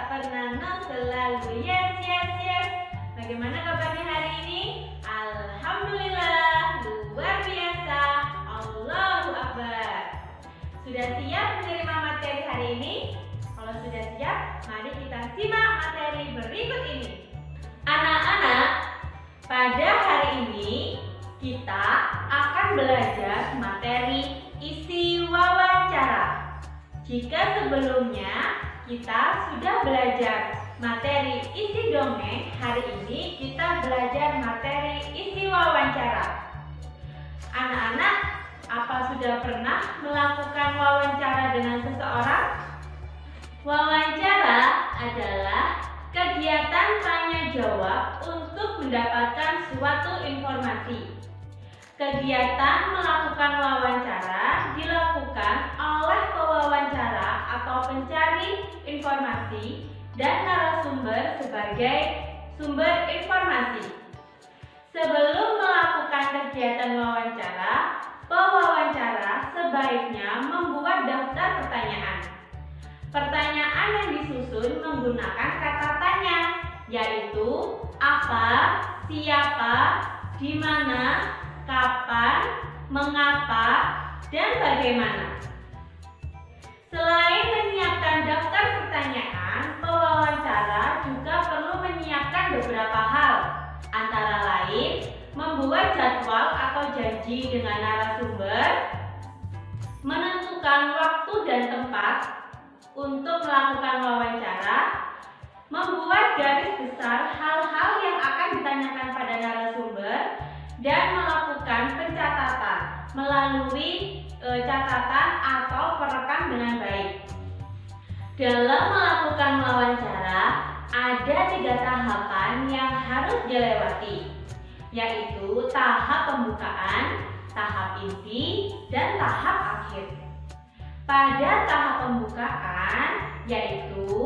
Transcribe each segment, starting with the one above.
tak pernah no, selalu yes, yes, yes. Bagaimana kabarnya hari ini? Alhamdulillah, luar biasa. Allahu Akbar. Sudah siap menerima materi hari ini? Kalau sudah siap, mari kita simak materi berikut ini. Anak-anak, pada hari ini kita akan belajar materi isi wawancara. Jika sebelumnya kita sudah belajar materi isi dongeng, hari ini kita belajar materi isi wawancara. Anak-anak, apa sudah pernah melakukan wawancara dengan seseorang? Wawancara adalah kegiatan tanya jawab untuk mendapatkan suatu informasi. Kegiatan melakukan wawancara dilakukan oleh pewawancara atau pencari informasi dan narasumber sebagai sumber informasi. Sebelum melakukan kegiatan wawancara, pewawancara sebaiknya membuat daftar pertanyaan. Pertanyaan yang disusun menggunakan kata tanya, yaitu apa, siapa, di mana, kapan, mengapa, dan bagaimana. Selain menyiapkan daftar pertanyaan, pewawancara juga perlu menyiapkan beberapa hal, antara lain membuat jadwal atau janji dengan narasumber, menentukan waktu dan tempat untuk melakukan wawancara, membuat garis besar hal-hal yang akan ditanyakan pada narasumber, dan melakukan pencatatan melalui catatan atau perekam dengan baik. Dalam melakukan wawancara, ada 3 tahapan yang harus dilewati, yaitu tahap pembukaan, tahap inti, dan tahap akhir. Pada tahap pembukaan, yaitu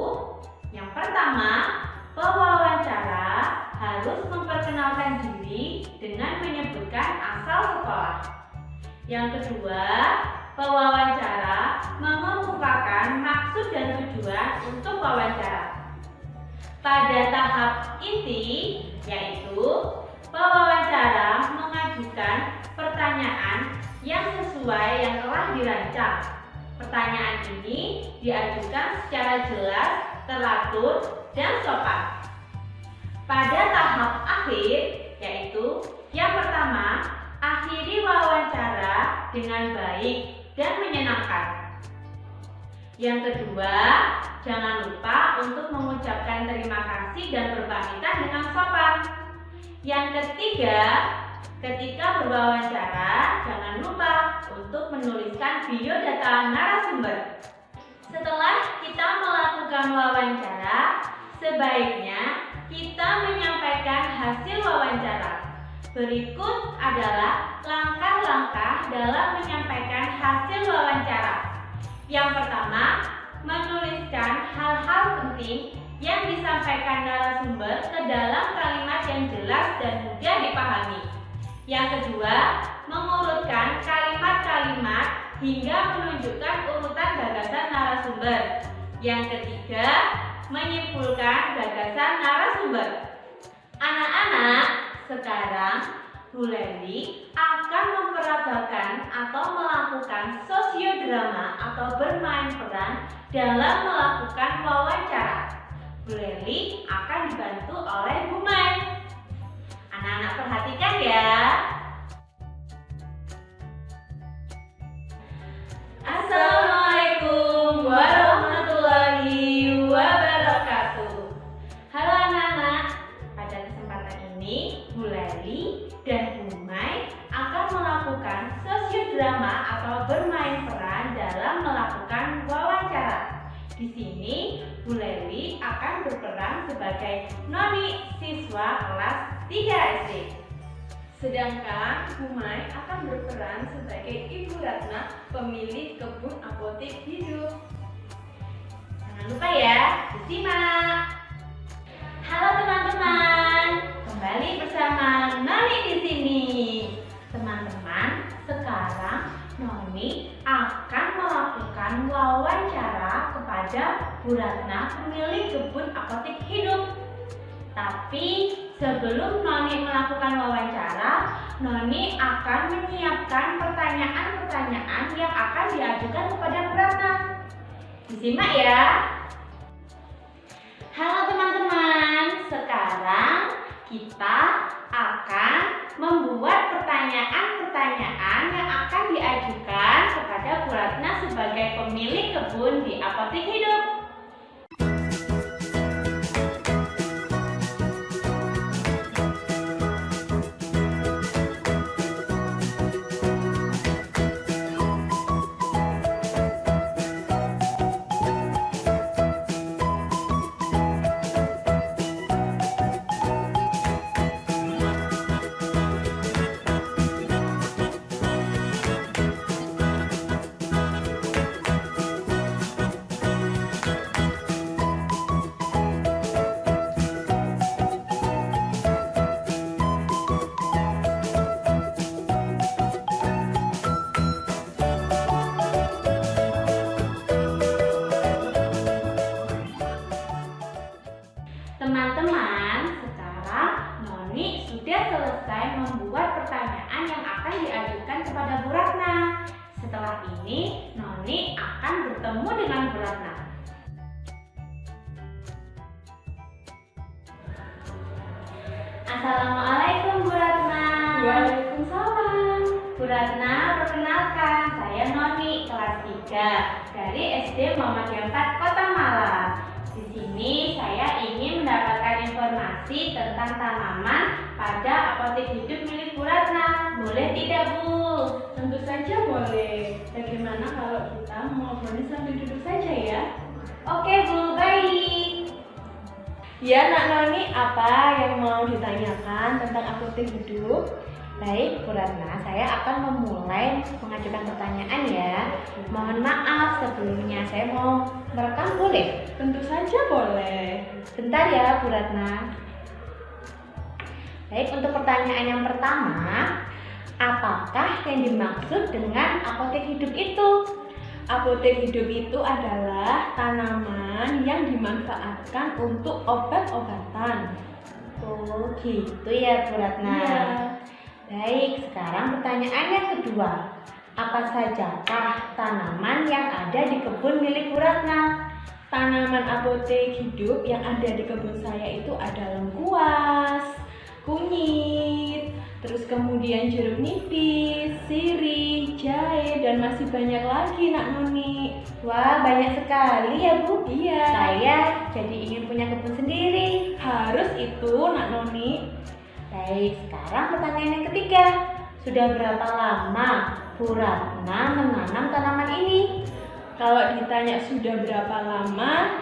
yang pertama, pewawancara harus memperkenalkan diri dengan menyebutkan asal sekolah. Yang kedua, pewawancara mengemukakan maksud dan tujuan untuk wawancara. Pada tahap inti, yaitu pewawancara mengajukan pertanyaan yang sesuai yang telah dirancang. Pertanyaan ini diajukan secara jelas, teratur, dan sopan. Pada tahap akhir, yaitu yang pertama, akhiri wawancara dengan baik dan menyenangkan. Yang kedua, jangan lupa untuk mengucapkan terima kasih dan berpamitan dengan sopan. Yang ketiga, ketika berwawancara, jangan lupa untuk menuliskan biodata narasumber. Setelah kita melakukan wawancara, sebaiknya kita menyampaikan hasil wawancara. Berikut adalah langkah-langkah dalam menyampaikan hasil wawancara. Yang pertama, menuliskan hal-hal penting yang disampaikan narasumber ke dalam kalimat yang jelas dan mudah dipahami. Yang kedua, mengurutkan kalimat-kalimat hingga menunjukkan urutan gagasan narasumber. Yang ketiga, menyimpulkan gagasan narasumber. Anak-anak, sekarang Bu Leli akan memperagakan atau melakukan sosiodrama atau bermain peran dalam melakukan wawancara. Bu Leli akan dibantu oleh Bu Mai. Anak-anak perhatikan ya. Assalamualaikum warahmatullahi wabarakatuh. Halo anak-anak, pada kesempatan ini Bu Leli dan Bu Mai akan melakukan sosiodrama atau bermain peran dalam melakukan wawancara. Di sini Bu Leli akan berperan sebagai Noni siswa kelas 3 SD. Sedangkan Bu Mai akan berperan sebagai Ibu Ratna, pemilik kebun apotek hidup. Jangan lupa ya, disimak. Halo teman-teman, kembali bersama Noni di sini. Teman-teman, sekarang Noni akan melakukan wawancara kepada Bu Ratna, pemilik kebun Tapi sebelum Noni melakukan wawancara, Noni akan menyiapkan pertanyaan-pertanyaan yang akan diajukan kepada Bu Ratna. Disimak ya. Halo teman-teman, sekarang kita akan membuat pertanyaan-pertanyaan yang akan diajukan kepada Bu Ratna sebagai pemilik kebun di Apotik Hidup. Teman-teman, sekarang Noni sudah selesai membuat pertanyaan yang akan diajukan kepada Bu Ratna. Setelah ini, Noni akan bertemu dengan Bu Ratna. Assalamualaikum Bu Ratna. Waalaikumsalam. Bu Ratna, perkenalkan, saya Noni, kelas 3 dari SD Muhammadiyah 4 Kota Malang. Di sini saya ingin mendapatkan informasi tentang tanaman pada Apotik Hidup milik Bu Ratna. Boleh tidak, Bu? Tentu saja boleh. Bagaimana kalau kita ngobrolnya sambil duduk saja ya? Oke, Bu, baik. Ya, Nak Noni, apa yang mau ditanyakan tentang Apotik Hidup? Baik, Bu Ratna, saya akan memulai mengajukan pertanyaan ya. Mohon maaf sebelumnya, saya mau merekam boleh? Tentu saja boleh. Bentar ya, Bu Ratna. Baik, untuk pertanyaan yang pertama, apakah yang dimaksud dengan Apotik Hidup itu? Apotik Hidup itu adalah tanaman yang dimanfaatkan untuk obat-obatan. Oh, gitu ya, Bu Ratna. Iya. Baik, sekarang pertanyaan yang kedua. Apa sajakah tanaman yang ada di kebun milik Bu Ratna? Tanaman Apotik Hidup yang ada di kebun saya itu ada lengkuas, kunyit, terus kemudian jeruk nipis, sirih, jahe, dan masih banyak lagi, Nak Noni. Wah, banyak sekali ya, Bu. Iya. Saya jadi ingin punya kebun sendiri. Harus itu, Nak Noni. Baik, sekarang pertanyaan yang ketiga. Sudah berapa lama Bu Ratna menanam tanaman ini? Kalau ditanya sudah berapa lama,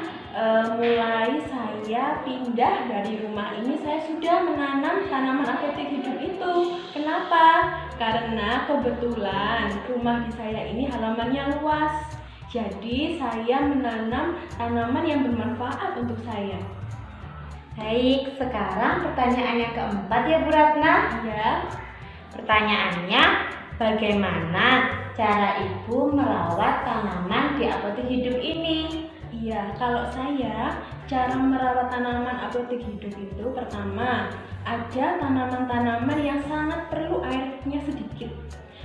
mulai saya pindah dari rumah ini, saya sudah menanam tanaman Apotik Hidup itu. Kenapa? Karena kebetulan rumah di saya ini halamannya luas. Jadi saya menanam tanaman yang bermanfaat untuk saya. Baik, sekarang pertanyaan yang keempat ya, Bu Ratna. Ya. Pertanyaannya, bagaimana cara Ibu merawat tanaman di Apotik Hidup ini? Iya, kalau saya cara merawat tanaman Apotik Hidup itu pertama, ada tanaman-tanaman yang sangat perlu airnya sedikit.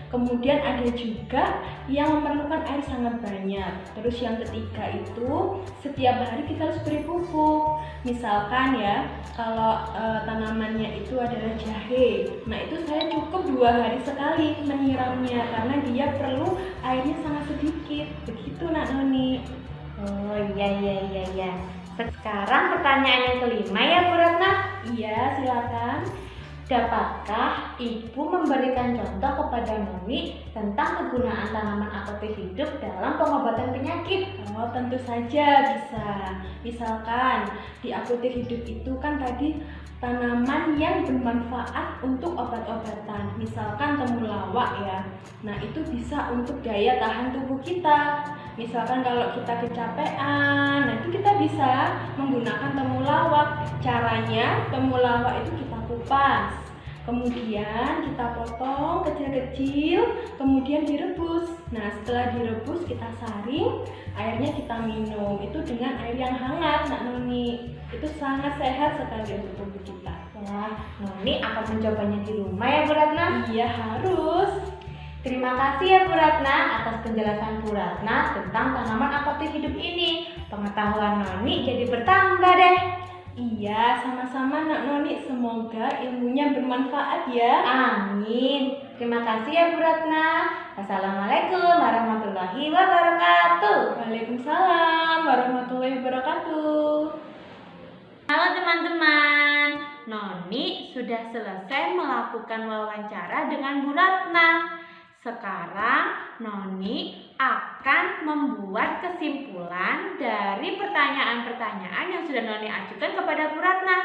Kemudian ada juga yang memerlukan air sangat banyak. Terus yang ketiga itu setiap hari kita harus beri pupuk. Misalkan ya, kalau tanamannya itu adalah jahe, nah itu saya cukup 2 hari sekali menyiramnya karena dia perlu airnya sangat sedikit. Begitu, Nak Noni. Oh iya. Sekarang pertanyaan yang kelima ya, Bu Ratna. Iya, silakan. Dapatkah Ibu memberikan contoh kepada Noni tentang kegunaan tanaman Apotik Hidup dalam pengobatan penyakit? Oh, tentu saja bisa. Misalkan di Apotik Hidup itu kan tadi tanaman yang bermanfaat untuk obat-obatan. Misalkan temulawak ya. Nah, itu bisa untuk daya tahan tubuh kita. Misalkan kalau kita kecapean, nah itu kita bisa menggunakan temulawak. Caranya temulawak itu kita kupas. Kemudian kita potong kecil-kecil, kemudian direbus. Nah, setelah direbus kita saring, airnya kita minum. Itu dengan air yang hangat, Nak Noni. Itu sangat sehat sekali untuk tubuh kita. Wah, Noni akan mencobanya di rumah ya Bu Ratna? Iya, harus. Terima kasih ya Bu Ratna atas penjelasan Bu Ratna tentang tanaman apotek hidup ini. Pengetahuan Noni jadi bertambah deh. Iya, sama-sama Nak Noni. Semoga ilmunya bermanfaat ya. Amin. Terima kasih ya Bu Ratna. Wassalamualaikum warahmatullahi wabarakatuh. Waalaikumsalam warahmatullahi wabarakatuh. Halo teman-teman, Noni sudah selesai melakukan wawancara dengan Bu Ratna. Sekarang Noni akan membuat kesimpulan dari pertanyaan-pertanyaan yang sudah Noni ajukan kepada Bu Ratna.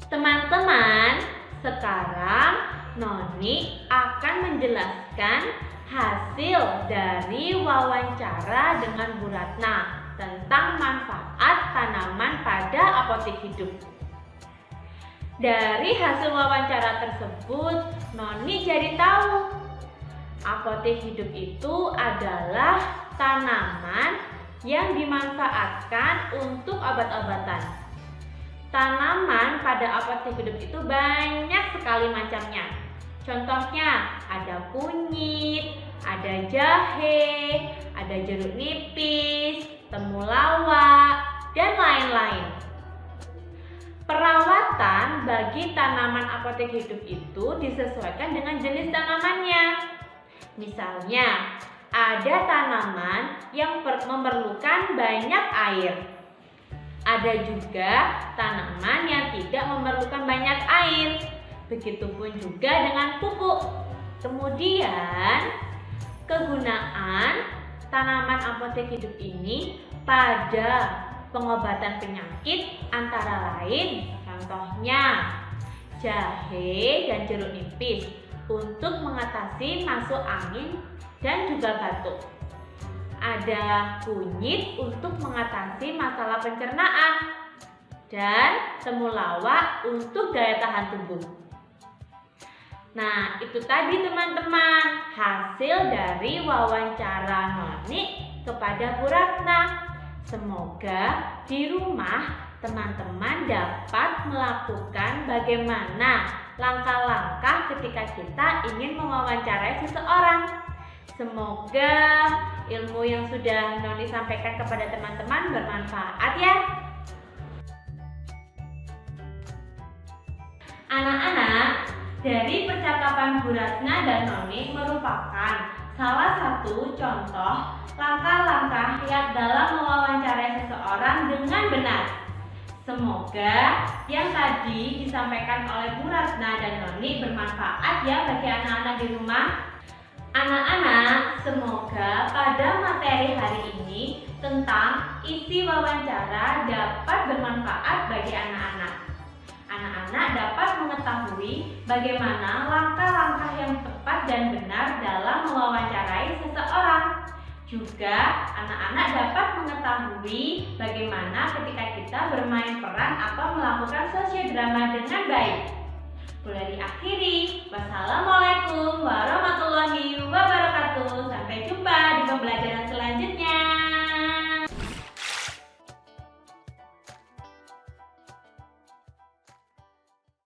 Teman-teman, sekarang Noni akan menjelaskan hasil dari wawancara dengan Bu Ratna tentang manfaat tanaman pada apotek hidup. Dari hasil wawancara tersebut, Noni jadi tahu apotek hidup itu adalah tanaman yang dimanfaatkan untuk obat-obatan. Tanaman pada apotek hidup itu banyak sekali macamnya. Contohnya ada kunyit, ada jahe, ada jeruk nipis, temulawak, dan lain-lain. Perawatan bagi tanaman apotek hidup itu disesuaikan dengan jenis tanamannya. Misalnya, ada tanaman yang memerlukan banyak air. Ada juga tanaman yang tidak memerlukan banyak air. Begitupun juga dengan pupuk. Kemudian, kegunaan tanaman apotek hidup ini pada pengobatan penyakit antara lain contohnya jahe dan jeruk nipis untuk mengatasi masuk angin dan juga batuk. Ada kunyit untuk mengatasi masalah pencernaan dan temulawak untuk daya tahan tubuh. Nah, itu tadi teman-teman hasil dari wawancara Noni kepada Bu Ratna. Semoga di rumah teman-teman dapat melakukan bagaimana langkah-langkah ketika kita ingin mewawancarai seseorang. Semoga ilmu yang sudah Noni sampaikan kepada teman-teman bermanfaat ya. Anak-anak, dari percakapan Bu Ratna dan Noni merupakan salah satu contoh langkah-langkah yang dalam mewawancarai seseorang dengan benar. Semoga yang tadi disampaikan oleh Bu Ratna dan Noni bermanfaat ya bagi anak-anak di rumah. Anak-anak, semoga pada materi hari ini tentang isi wawancara dapat bermanfaat bagi anak-anak. Anak-anak dapat mengetahui bagaimana langkah-langkah yang tepat dan benar dalam mewawancarai seseorang. Juga anak-anak dapat mengetahui bagaimana ketika kita bermain peran atau melakukan sosiodrama dengan baik. Boleh diakhiri. Wassalamualaikum warahmatullahi wabarakatuh. Sampai jumpa di pembelajaran selanjutnya.